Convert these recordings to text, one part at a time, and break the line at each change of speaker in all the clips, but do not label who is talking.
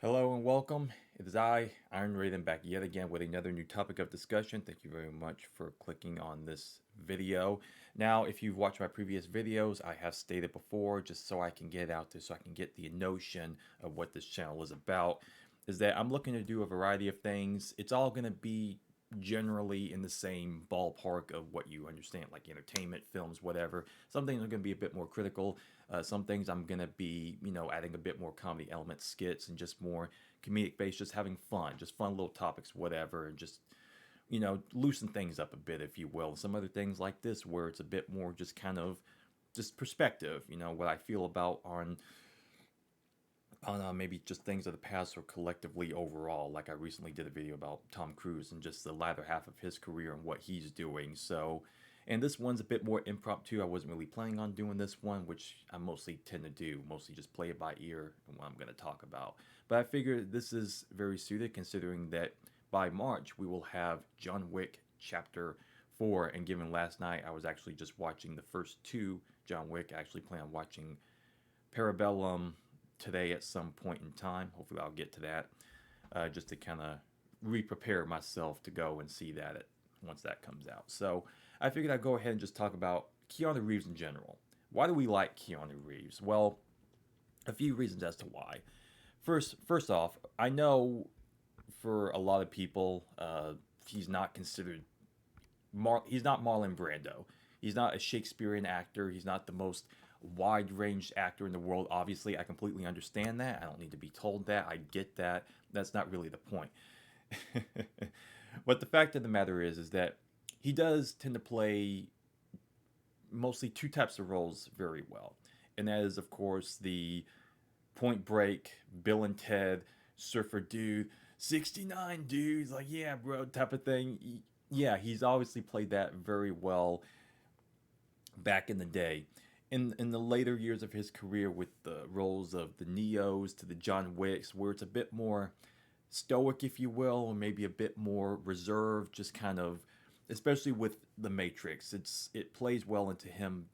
Hello and welcome. It is I, Iron Raiden, back yet again with another new topic of discussion. Thank you very much for clicking on this video. Now, if you've watched my previous videos, I have stated before, just so I can get out there, so I can get the notion of what this channel is about, is that I'm looking to do a variety of things. It's all going to be generally in the same ballpark of what you understand, like entertainment, films, whatever. Some things are going to be a bit more critical. Some things I'm going to be, adding a bit more comedy elements, skits, and just more comedic based, just having fun, just fun little topics, whatever, and just, loosen things up a bit, if you will. Some other things like this where it's a bit more just kind of just perspective, what I feel about on maybe just things of the past or collectively overall. Like I recently did a video about Tom Cruise and just the latter half of his career and what he's doing. So, and this one's a bit more impromptu. I wasn't really planning on doing this one, which I mostly tend to do, mostly just play it by ear and what I'm going to talk about. But I figure this is very suited considering that by March we will have John Wick Chapter 4. And given last night I was actually just watching the first two John Wick, I actually plan on watching Parabellum today at some point in time. Hopefully, I'll get to that just to kind of re-prepare myself to go and see that once that comes out. So I figured I'd go ahead and just talk about Keanu Reeves in general. Why do we like Keanu Reeves? Well, a few reasons as to why. First off, I know for a lot of people, he's not considered he's not Marlon Brando. He's not a Shakespearean actor. He's not the most wide-ranged actor in the world. Obviously, I completely understand that. I don't need to be told that. I get that. That's not really the point. But the fact of the matter is that he does tend to play mostly two types of roles very well. And that is, of course, the Point Break, Bill and Ted, Surfer Dude, 69 dudes, like, yeah, bro, type of thing. Yeah, he's obviously played that very well back in the day. In the later years of his career, with the roles of the Neos to the John Wicks, where it's a bit more stoic, if you will, or maybe a bit more reserved, just kind of, especially with the Matrix, it plays well into him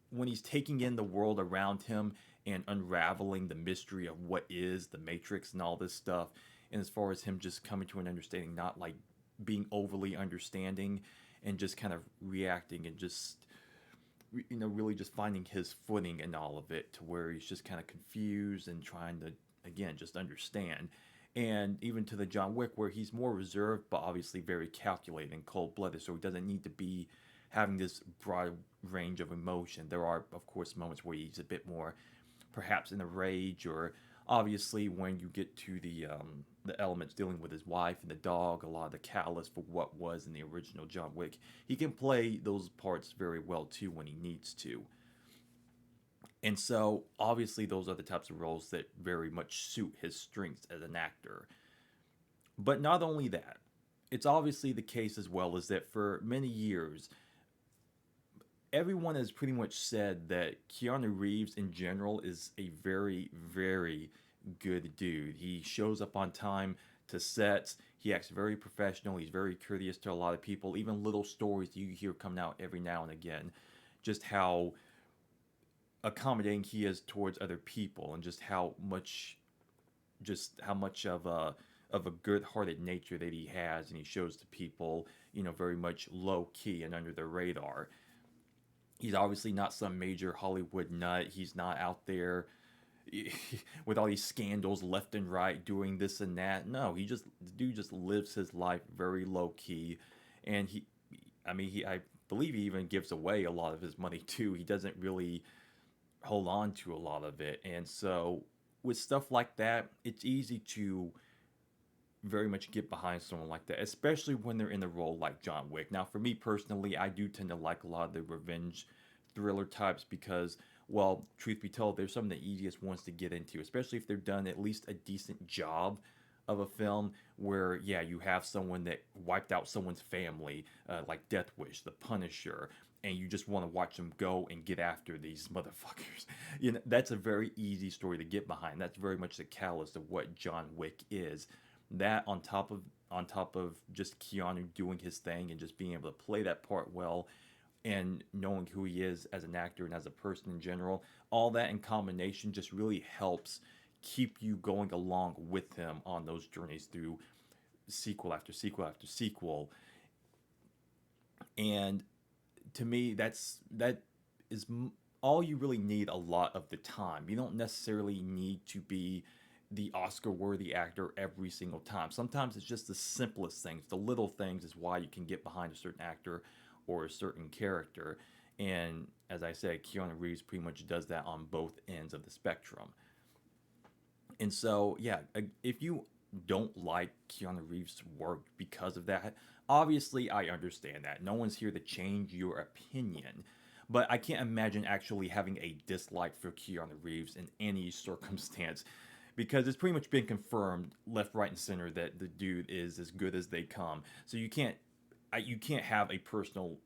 when he's taking in the world around him and unraveling the mystery of what is the Matrix and all this stuff. And as far as him just coming to an understanding, not like being overly understanding and just kind of reacting and just really just finding his footing in all of it, to where he's just kind of confused and trying to, again, just understand. And even to the John Wick, where he's more reserved, but obviously very calculated and cold blooded, so he doesn't need to be having this broad range of emotion. There are, of course, moments where he's a bit more, perhaps in a rage, or obviously when you get to the elements dealing with his wife and the dog, a lot of the catalyst for what was in the original John Wick, he can play those parts very well too when he needs to. And so obviously those are the types of roles that very much suit his strengths as an actor. But not only that, it's obviously the case as well is that for many years everyone has pretty much said that Keanu Reeves in general is a very, very good dude. He shows up on time to sets. He acts very professional. He's very courteous to a lot of people. Even little stories you hear coming out every now and again, just how accommodating he is towards other people, and just how much of a good-hearted nature that he has, and he shows to people, very much low key and under the radar. He's obviously not some major Hollywood nut. He's not out there with all these scandals left and right doing this and that. No, the dude just lives his life very low key, and I believe he even gives away a lot of his money too. He doesn't really hold on to a lot of it, and so with stuff like that, it's easy to very much get behind someone like that, especially when they're in a role like John Wick. Now, for me personally, I do tend to like a lot of the revenge thriller types because, well, truth be told, they're some of the easiest ones to get into, especially if they're done at least a decent job of a film where, yeah, you have someone that wiped out someone's family, like Death Wish, The Punisher, and you just want to watch them go and get after these motherfuckers. That's a very easy story to get behind. That's very much the catalyst of what John Wick is. That on top of just Keanu doing his thing and just being able to play that part well, and knowing who he is as an actor and as a person in general, all that in combination just really helps keep you going along with him on those journeys through sequel after sequel after sequel. And to me, that is all you really need a lot of the time. You don't necessarily need to be the Oscar worthy actor every single time. Sometimes it's just the simplest things, the little things is why you can get behind a certain actor or a certain character. And as I said, Keanu Reeves pretty much does that on both ends of the spectrum. And so, yeah, if you don't like Keanu Reeves' work because of that, obviously I understand that. No one's here to change your opinion. But I can't imagine actually having a dislike for Keanu Reeves in any circumstance because it's pretty much been confirmed left, right, and center that the dude is as good as they come. So you can't have a personal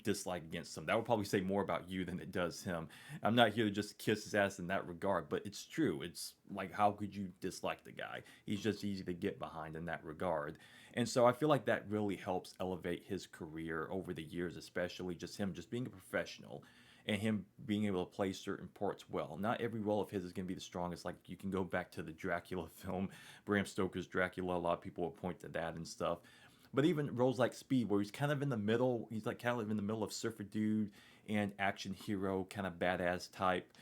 dislike against him. That would probably say more about you than it does him. I'm not here to just kiss his ass in that regard, but it's true. It's like, how could you dislike the guy? He's just easy to get behind in that regard. And so I feel like that really helps elevate his career over the years, especially just him just being a professional and him being able to play certain parts well. Not every role of his is going to be the strongest. Like, you can go back to the Dracula film, Bram Stoker's Dracula. A lot of people will point to that and stuff. But even roles like Speed, where he's kind of in the middle, he's like kind of in the middle of surfer dude and action hero, kind of badass type,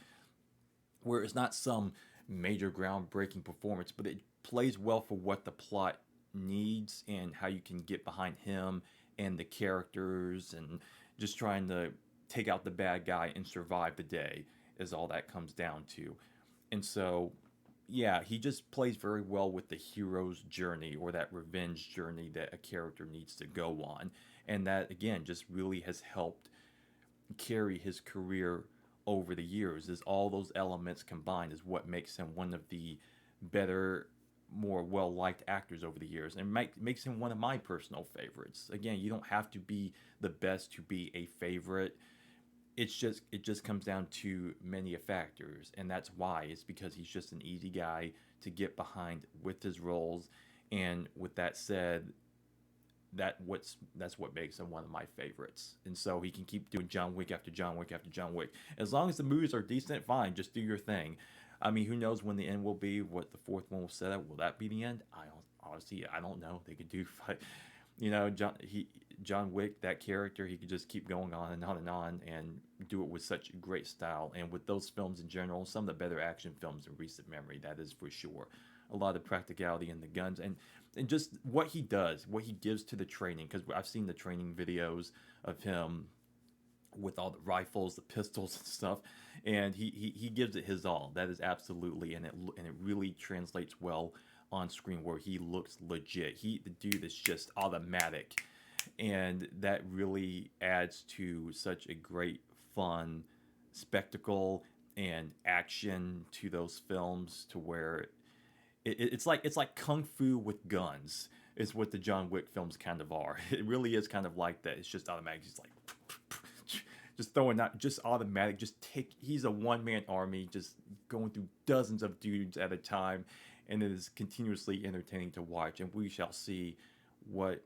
where it's not some major groundbreaking performance, but it plays well for what the plot needs and how you can get behind him and the characters and just trying to take out the bad guy and survive the day is all that comes down to. And so, yeah, he just plays very well with the hero's journey or that revenge journey that a character needs to go on. And that, again, just really has helped carry his career over the years. Is all those elements combined is what makes him one of the better, more well liked actors over the years, and makes him one of my personal favorites. Again, you don't have to be the best to be a favorite. It just comes down to many factors, and that's why it's because he's just an easy guy to get behind with his roles. And with that said, that's what makes him one of my favorites. And so he can keep doing John Wick after John Wick after John Wick. As long as the movies are decent, fine, just do your thing. I mean, who knows when the end will be? What the fourth one will set up? Will that be the end? I don't know. They could do, John Wick, that character, he could just keep going on and on and on and do it with such great style. And with those films in general, some of the better action films in recent memory, that is for sure. A lot of practicality in the guns and just what he does, what he gives to the training. Because I've seen the training videos of him with all the rifles, the pistols and stuff, and he gives it his all. That is absolutely, and it really translates well on screen where he looks legit. The dude is just automatic, and that really adds to such a great fun spectacle and action to those films to where it's like kung fu with guns is what the John Wick films kind of are. It really is kind of like that. It's just automatic. It's like just throwing out, just automatic. He's a one man army, just going through dozens of dudes at a time, and it is continuously entertaining to watch. And we shall see what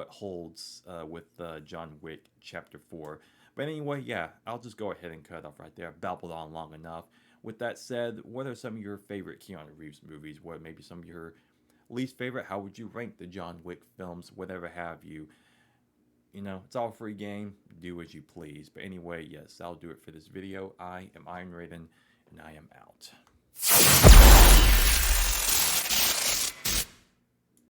holds with John Wick Chapter 4. But anyway, yeah, I'll just go ahead and cut off right there. I've babbled on long enough. With that said, what are some of your favorite Keanu Reeves movies? What maybe some of your least favorite? How would you rank the John Wick films? Whatever have you. It's all free game. Do as you please. But anyway, yes, I'll do it for this video. I am Iron Raiden, and I am out.